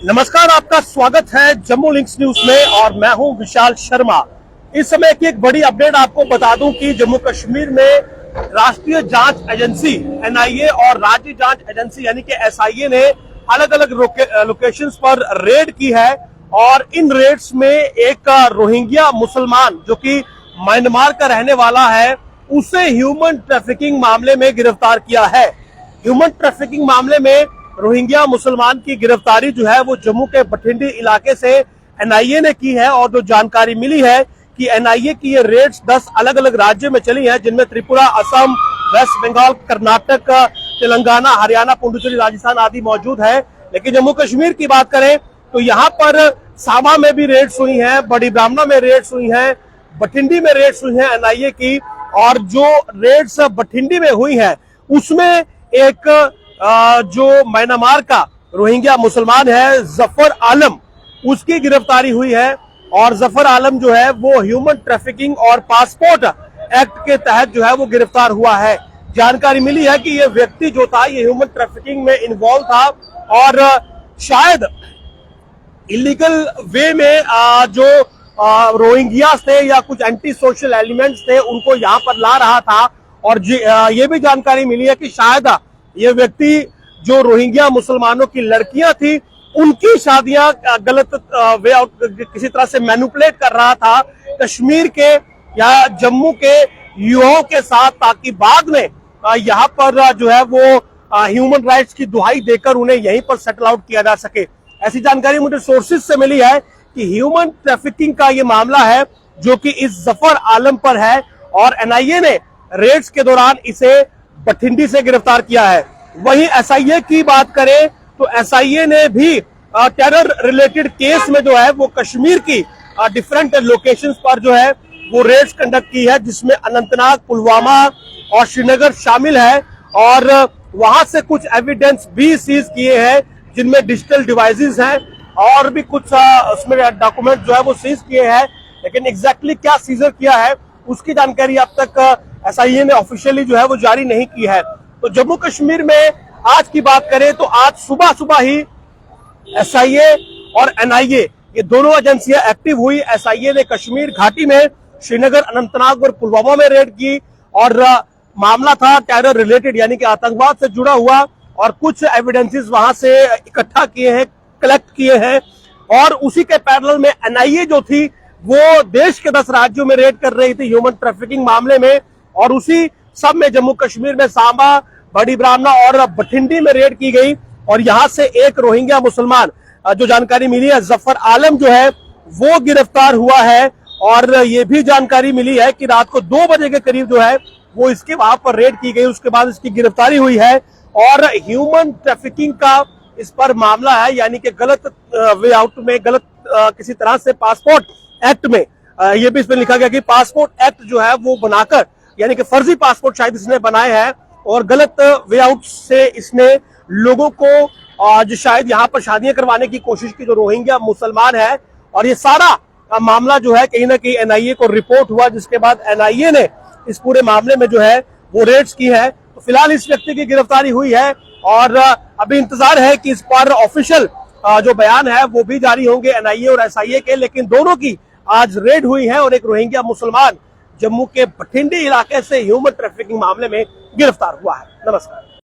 नमस्कार, आपका स्वागत है जम्मू लिंक्स न्यूज में और मैं हूं विशाल शर्मा। इस समय की एक बड़ी अपडेट आपको बता दूं कि जम्मू कश्मीर में राष्ट्रीय जांच एजेंसी एनआईए और राज्य जांच एजेंसी यानी कि एसआईए ने अलग अलग लोकेशंस पर रेड की है और इन रेड्स में एक रोहिंग्या मुसलमान जो कि म्यांमार का रहने वाला है उसे ह्यूमन ट्रैफिकिंग मामले में गिरफ्तार किया है। ह्यूमन ट्रैफिकिंग मामले में रोहिंग्या मुसलमान की गिरफ्तारी जो है वो जम्मू के बठिंडी इलाके से एनआईए ने की है और जो जानकारी मिली है कि एनआईए की ये रेड्स 10 अलग अलग राज्यों में चली हैं, जिनमें त्रिपुरा, असम, वेस्ट बंगाल, कर्नाटक, तेलंगाना, हरियाणा, पुडुचेरी, राजस्थान आदि मौजूद है। लेकिन जम्मू कश्मीर की बात करें तो यहाँ पर सामा में भी रेड्स हुई है, बड़ी ब्राह्मणा में रेड्स हुई है, बठिंडी में रेड्स हुई है एनआईए की। और जो रेड्स बठिंडी में हुई है उसमें एक जो म्यांमार का रोहिंग्या मुसलमान है जफर आलम, उसकी गिरफ्तारी हुई है और जफर आलम जो है वो ह्यूमन ट्रैफिकिंग और पासपोर्ट एक्ट के तहत जो है वो गिरफ्तार हुआ है। जानकारी मिली है कि ये व्यक्ति जो था ये ह्यूमन ट्रैफिकिंग में इन्वॉल्व था और शायद इलीगल वे में जो रोहिंग्या थे या कुछ एंटी सोशल एलिमेंट्स थे उनको यहाँ पर ला रहा था। और ये भी जानकारी मिली है कि शायद ये व्यक्ति जो रोहिंग्या मुसलमानों की लड़कियां थी उनकी शादियां गलत वे किसी तरह से मैनिपुलेट कर रहा था कश्मीर के या जम्मू के युवाओं के साथ, ताकि बाद में यहाँ पर जो है वो ह्यूमन राइट्स की दुहाई देकर उन्हें यहीं पर सेटल आउट किया जा सके। ऐसी जानकारी मुझे सोर्सेज से मिली है कि ह्यूमन ट्रैफिकिंग का ये मामला है जो कि इस जफर आलम पर है और एनआईए ने रेड्स के दौरान इसे बठिंडी से गिरफ्तार किया है। वहीं एसआईए की बात करें तो एसआईए ने भी टेरर रिलेटेड केस में जो है वो कश्मीर की डिफरेंट लोकेशंस पर जो है वो रेड्स कंडक्ट की है, जिसमें अनंतनाग, पुलवामा और श्रीनगर शामिल है। और वहां से कुछ एविडेंस भी सीज किए हैं जिनमें डिजिटल डिवाइसेस हैं और भी कुछ उसमें डॉक्यूमेंट जो है वो सीज किए हैं। लेकिन एग्जैक्टली क्या सीजर किया है उसकी जानकारी अब तक एसआईए ने ऑफिशियली जो है वो जारी नहीं की है। तो जम्मू कश्मीर में आज की बात करें तो आज सुबह ही एसआईए और एनआईए ये दोनों एजेंसियां एक्टिव हुई। एसआईए ने कश्मीर घाटी में श्रीनगर, अनंतनाग और पुलवामा में रेड की और मामला था टेरर रिलेटेड यानी कि आतंकवाद से जुड़ा हुआ और कुछ एविडेंसेस वहां से इकट्ठा किए हैं, कलेक्ट किए हैं। और उसी के पैरेलल में एनआईए जो थी वो देश के 10 राज्यों में रेड कर रही थी ह्यूमन ट्रैफिकिंग मामले में और उसी सब में जम्मू कश्मीर में सामा, बड़ी ब्राह्मणा और बठिंडी में रेड की गई। और यहां से एक रोहिंग्या मुसलमान जो जानकारी मिली है जफर आलम जो है वो गिरफ्तार हुआ है। और ये भी जानकारी मिली है कि रात को 2 बजे के करीब जो है वो इसके वहां पर रेड की गई, उसके बाद इसकी गिरफ्तारी हुई है। और ह्यूमन ट्रैफिकिंग का इस पर मामला है यानी कि गलत वे आउट में, गलत किसी तरह से पासपोर्ट एक्ट में ये भी इसमें लिखा गया कि पासपोर्ट एक्ट जो है वो बनाकर यानी कि फर्जी पासपोर्ट शायद इसने बनाए हैं और गलत वे आउट से इसने लोगों को जो शायद यहाँ पर शादियां करवाने की कोशिश की, जो रोहिंग्या मुसलमान है। और ये सारा मामला जो है कहीं ना कहीं एनआईए को रिपोर्ट हुआ, जिसके बाद एनआईए ने इस पूरे मामले में जो है वो रेड्स की है। तो फिलहाल इस व्यक्ति की गिरफ्तारी हुई है और अभी इंतजार है कि इस पर ऑफिशियल जो बयान है वो भी जारी होंगे एनआईए और एसआईए के। लेकिन दोनों की आज रेड हुई है और एक रोहिंग्या मुसलमान जम्मू के बठिंडी इलाके से ह्यूमन ट्रैफिकिंग मामले में गिरफ्तार हुआ है। नमस्कार।